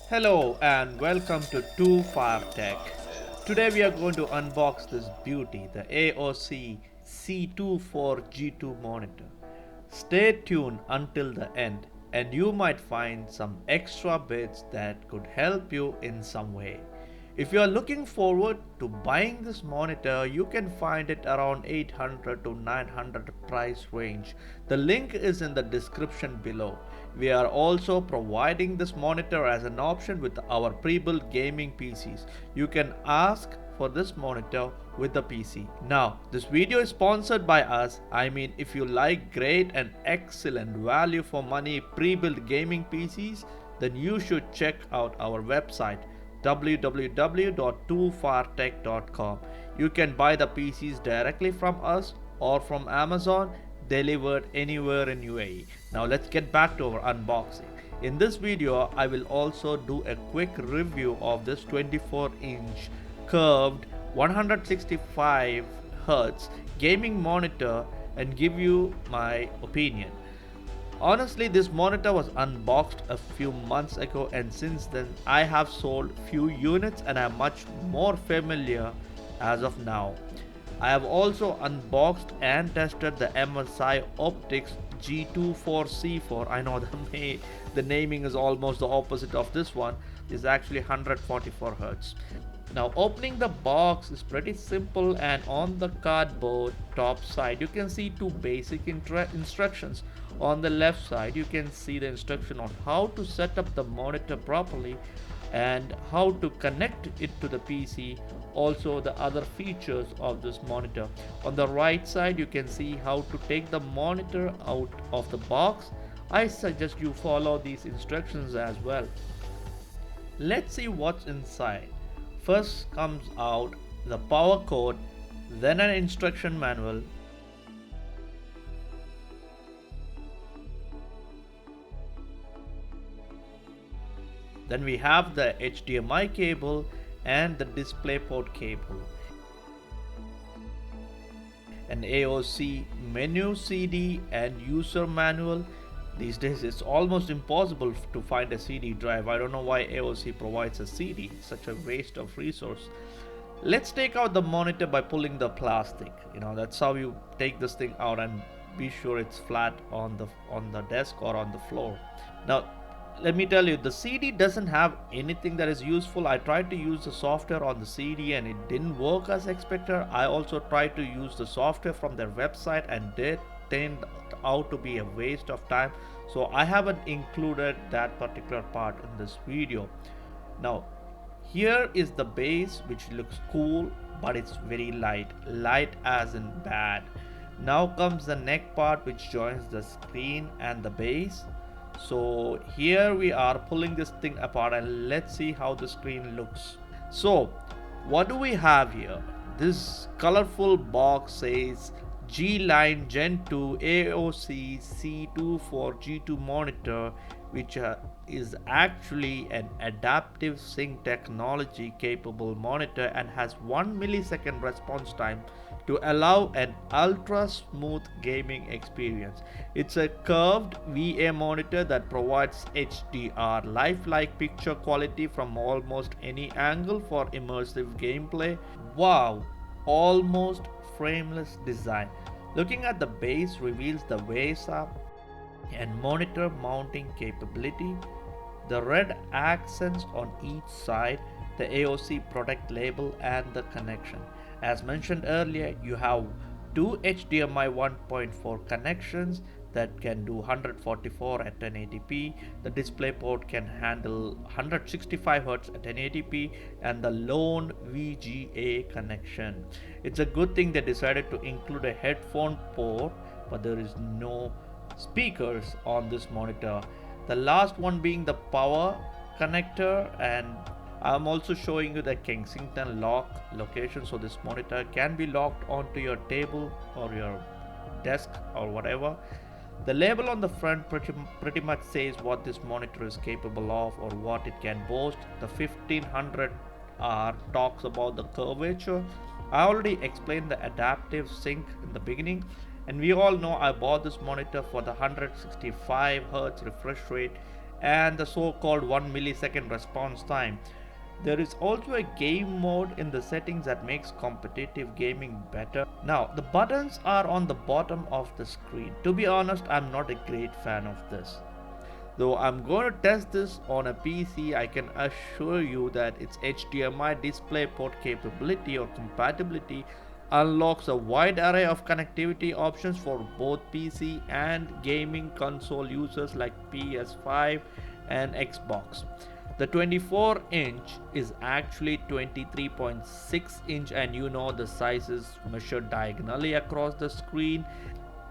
Hello and welcome to 2 Fire Tech. Today we are going to unbox this beauty, the AOC C24G2 monitor. Stay tuned until the end and you might find some extra bits that could help you in some way. If you are looking forward to buying this monitor, you can find it around 800 to 900 price range. The link is in the description below. We are also providing this monitor as an option with our pre-built gaming PCs. You can ask for this monitor with the PC. Now, this video is sponsored by us. I mean, if you like great and excellent value for money pre-built gaming PCs, then you should check out our website www.2fartech.com. You can buy the PCs directly from us or from Amazon, delivered anywhere in UAE. Now let's get back to our unboxing. In this video, I will also do a quick review of this 24-inch curved 165 Hz gaming monitor and give you my opinion. Honestly, this monitor was unboxed a few months ago, and since then I have sold few units and I'm much more familiar as of now. I have also unboxed and tested the MSI Optics G24C4. I know the naming is almost the opposite of this one. Is actually 144 Hz. Now opening the box is pretty simple, and on the cardboard top side you can see two basic instructions. On the left side you can see the instruction on how to set up the monitor properly and how to connect it to the PC, also the other features of this monitor. On the right side you can see how to take the monitor out of the box. I suggest you follow these instructions as well. Let's see what's inside. First comes out the power cord, then an instruction manual, then we have the HDMI cable and the DisplayPort cable, an AOC menu CD and user manual. These days it's almost impossible to find a CD drive. I don't know why AOC provides a CD, such a waste of resource. Let's take out the monitor by pulling the plastic. That's how you take this thing out, and be sure it's flat on the desk or on the floor. Now let me tell you, the CD doesn't have anything that is useful. I tried to use the software on the CD and it didn't work as expected. I also tried to use the software from their website and it turned out to be a waste of time, so I haven't included that particular part in this video. Now here is the base, which looks cool, but it's very light as in bad. Now comes the neck part, which joins the screen and the base. So here we are pulling this thing apart, and let's see how the screen looks. So what do we have here? This colorful box says G-Line Gen 2 AOC C24G2 monitor, which is actually an adaptive sync technology capable monitor and has 1 millisecond response time to allow an ultra smooth gaming experience. It's a curved VA monitor that provides HDR lifelike picture quality from almost any angle for immersive gameplay. Wow, almost frameless design. Looking at the base reveals the VESA and monitor mounting capability, the red accents on each side, the AOC product label, and the connection. As mentioned earlier, you have two HDMI 1.4 connections that can do 144 at 1080p. The DisplayPort can handle 165 Hz at 1080p, and the lone VGA connection. It's a good thing they decided to include a headphone port, but there is no speakers on this monitor. The last one being the power connector, and I'm also showing you the Kensington lock location, so this monitor can be locked onto your table or your desk or whatever. The label on the front pretty much says what this monitor is capable of or what it can boast. The 1500R talks about the curvature. I already explained the adaptive sync in the beginning, and we all know I bought this monitor for the 165 Hz refresh rate and the so-called 1 millisecond response time. There is also a game mode in the settings that makes competitive gaming better. Now, the buttons are on the bottom of the screen. To be honest, I'm not a great fan of this. Though I'm going to test this on a PC, I can assure you that its HDMI DisplayPort capability or compatibility unlocks a wide array of connectivity options for both PC and gaming console users like PS5 and Xbox. The 24-inch is actually 23.6-inch, and you know the size is measured diagonally across the screen.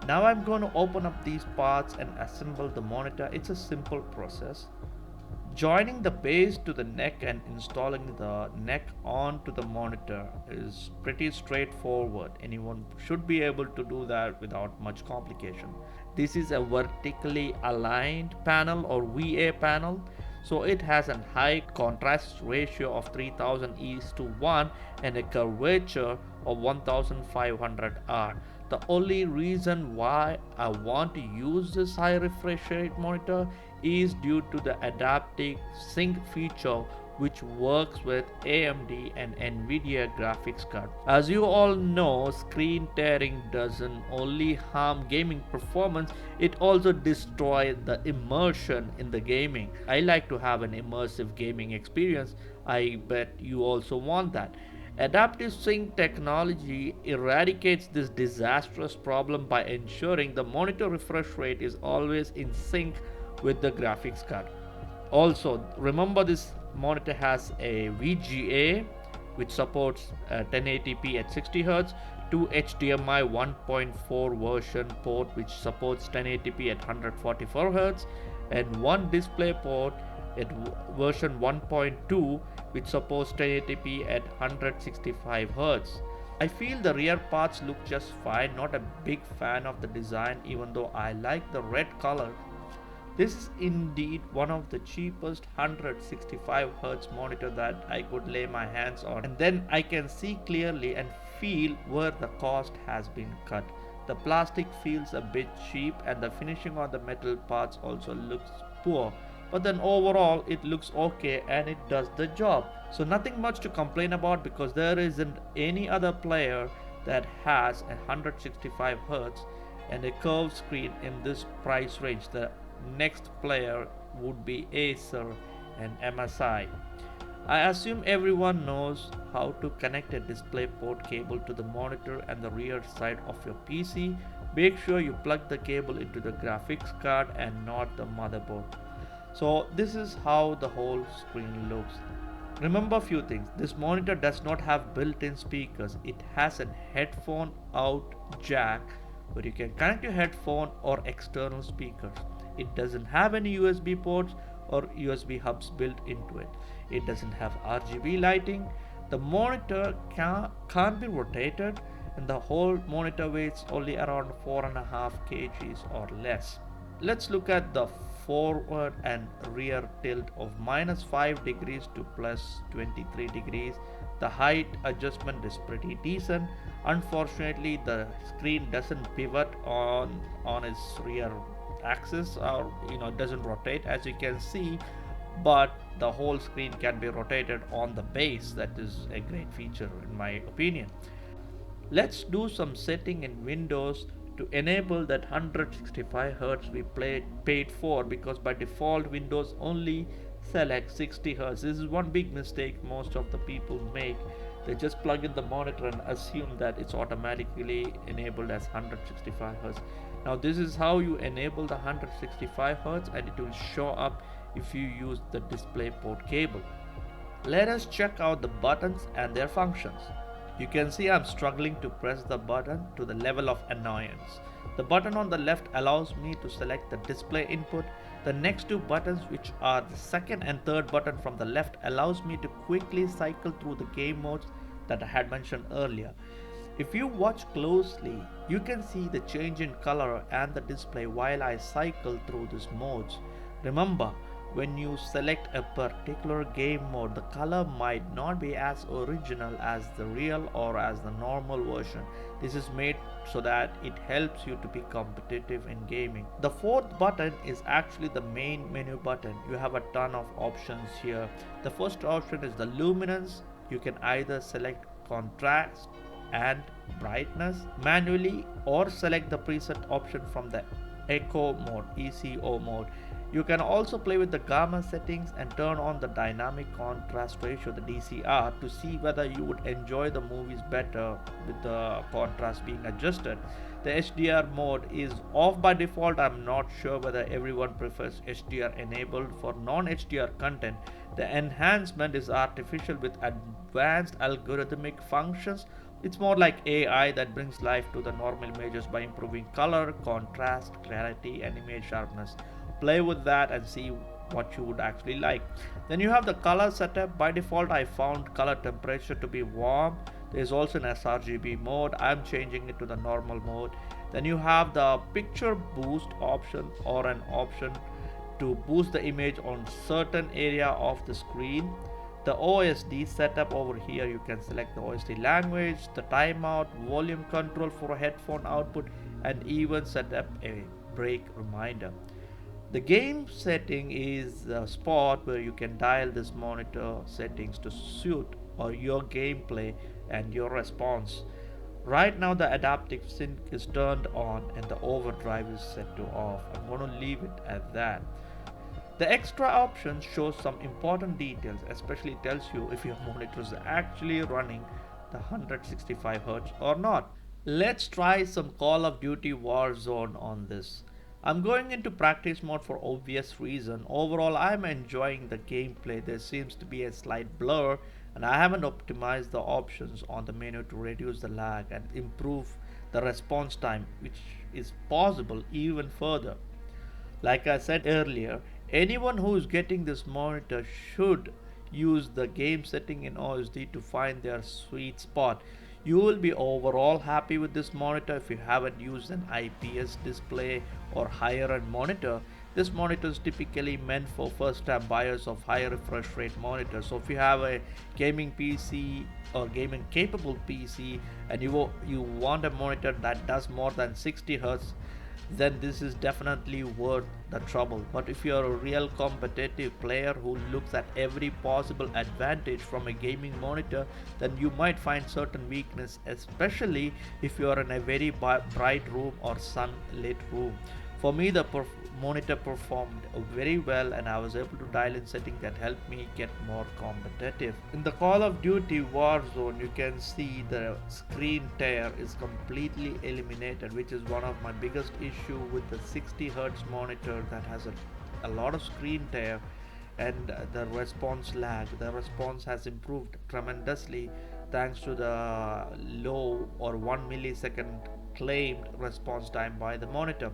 Now I'm going to open up these parts and assemble the monitor. It's a simple process. Joining the base to the neck and installing the neck onto the monitor is pretty straightforward. Anyone should be able to do that without much complication. This is a vertically aligned panel or VA panel, so it has a high contrast ratio of 3000:1 and a curvature of 1500R. The only reason why I want to use this high refresh rate monitor is due to the adaptive sync feature, which works with AMD and Nvidia graphics card. As you all know, screen tearing doesn't only harm gaming performance, it also destroys the immersion in the gaming. I like to have an immersive gaming experience. I bet you also want that. Adaptive sync technology eradicates this disastrous problem by ensuring the monitor refresh rate is always in sync with the graphics card. Also, remember this monitor has a VGA which supports 1080p at 60Hz, two HDMI 1.4 version port which supports 1080p at 144Hz, and one display port at version 1.2 which supports 1080p at 165Hz. I feel the rear parts look just fine, not a big fan of the design even though I like the red color. This is indeed one of the cheapest 165Hz monitor that I could lay my hands on, and then I can see clearly and feel where the cost has been cut. The plastic feels a bit cheap and the finishing on the metal parts also looks poor, but then overall it looks okay and it does the job. So nothing much to complain about because there isn't any other player that has a 165Hz and a curved screen in this price range. The next player would be Acer and MSI. I assume everyone knows how to connect a DisplayPort cable to the monitor and the rear side of your PC. Make sure you plug the cable into the graphics card and not the motherboard. So this is how the whole screen looks. Remember a few things. This monitor does not have built-in speakers. It has a headphone out jack where you can connect your headphone or external speakers. It doesn't have any USB ports or USB hubs built into it. It doesn't have RGB lighting. The monitor can't be rotated, and the whole monitor weighs only around 4.5 kgs or less. Let's look at the forward and rear tilt of -5 degrees to +23 degrees. The height adjustment is pretty decent. Unfortunately, the screen doesn't pivot on its rear axis, or it doesn't rotate as you can see, but the whole screen can be rotated on the base. That is a great feature in my opinion. Let's do some setting in Windows to enable that 165Hz we paid for, because by default Windows only select 60Hz. This is one big mistake most of the people make. They just plug in the monitor and assume that it's automatically enabled as 165Hz. Now this is how you enable the 165Hz, and it will show up if you use the DisplayPort cable. Let us check out the buttons and their functions. You can see I'm struggling to press the button to the level of annoyance. The button on the left allows me to select the display input. The next two buttons, which are the second and third button from the left, allows me to quickly cycle through the game modes that I had mentioned earlier. If you watch closely, you can see the change in color and the display while I cycle through these modes. Remember, when you select a particular game mode, the color might not be as original as the real or as the normal version. This is made so that it helps you to be competitive in gaming. The fourth button is actually the main menu button. You have a ton of options here. The first option is the luminance. You can either select contrast and brightness manually or select the preset option from the ECO mode. You can also play with the gamma settings and turn on the dynamic contrast ratio, the DCR, to see whether you would enjoy the movies better with the contrast being adjusted. The HDR mode is off by default. I'm not sure whether everyone prefers HDR enabled for non-HDR content. The enhancement is artificial with advanced algorithmic functions. It's more like AI that brings life to the normal images by improving color, contrast, clarity, and image sharpness. Play with that and see what you would actually like. Then you have the color setup. By default, I found color temperature to be warm. There is also an sRGB mode. I'm changing it to the normal mode. Then you have the picture boost option, or an option to boost the image on certain area of the screen. The OSD setup over here, you can select the OSD language, the timeout, volume control for headphone output, and even set up a break reminder. The game setting is the spot where you can dial this monitor settings to suit or your gameplay and your response. Right now the adaptive sync is turned on and the overdrive is set to off. I'm going to leave it at that. The extra option shows some important details, especially tells you if your monitor is actually running the 165Hz or not. Let's try some Call of Duty Warzone on this. I'm going into practice mode for obvious reason. Overall, I'm enjoying the gameplay. There seems to be a slight blur and I haven't optimized the options on the menu to reduce the lag and improve the response time, which is possible even further. Like I said earlier, anyone who is getting this monitor should use the game setting in OSD to find their sweet spot. You will be overall happy with this monitor if you haven't used an IPS display or higher end monitor. This monitor is typically meant for first time buyers of higher refresh rate monitors. So if you have a gaming PC or gaming capable PC and you want a monitor that does more than 60 Hz, then this is definitely worth the trouble. But if you're a real competitive player who looks at every possible advantage from a gaming monitor, then you might find certain weakness, especially if you are in a very bright room or sunlit room. For me, the monitor performed very well and I was able to dial in settings that helped me get more competitive. In the Call of Duty Warzone, you can see the screen tear is completely eliminated, which is one of my biggest issue with the 60 Hz monitor that has a lot of screen tear and the response lag. The response has improved tremendously thanks to the low or 1 millisecond claimed response time by the monitor.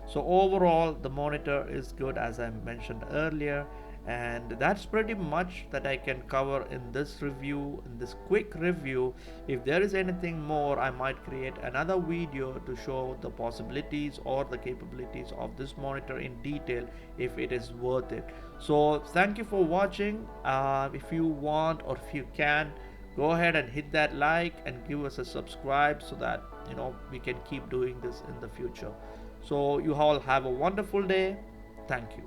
So overall the monitor is good, as I mentioned earlier, and that's pretty much that I can cover in this review, in this quick review. If there is anything more, I might create another video to show the possibilities or the capabilities of this monitor in detail if it is worth it. So thank you for watching. If you want or if you can, go ahead and hit that like and give us a subscribe so that we can keep doing this in the future. So you all have a wonderful day. Thank you.